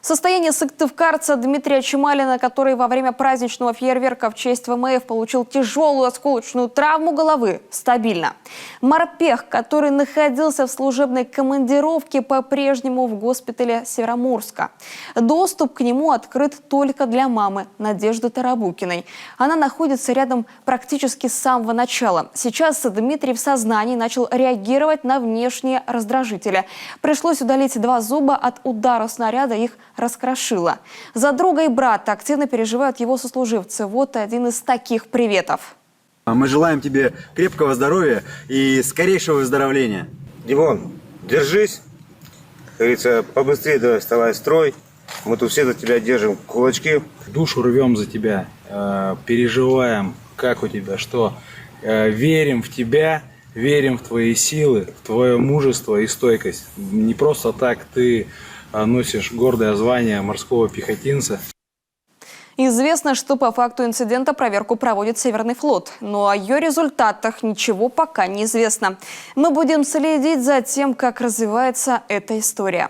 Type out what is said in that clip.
Состояние сыктывкарца Дмитрия Чемалина, который во время праздничного фейерверка в честь ВМФ получил тяжелую осколочную травму головы, стабильно. Морпех, который находился в служебной командировке, по-прежнему в госпитале Североморска. Доступ к нему открыт только для мамы Надежды Тарабукиной. Она находится рядом практически с самого начала. Сейчас Дмитрий в сознании начал реагировать на внешние раздражители. Пришлось удалить 2 зуба, от удара снаряда их раскрошило. За друга и брата активно переживают его сослуживцы. Вот один из таких приветов. Мы желаем тебе крепкого здоровья и скорейшего выздоровления. Димон, держись. Как говорится, побыстрее давай вставай в строй. Мы тут все за тебя держим кулачки. Душу рвем за тебя, переживаем, как у тебя, что. Верим в тебя, верим в твои силы, в твое мужество и стойкость. Не просто так ты носишь гордое звание морского пехотинца. Известно, что по факту инцидента проверку проводит Северный флот, но о ее результатах ничего пока не известно. Мы будем следить за тем, как развивается эта история.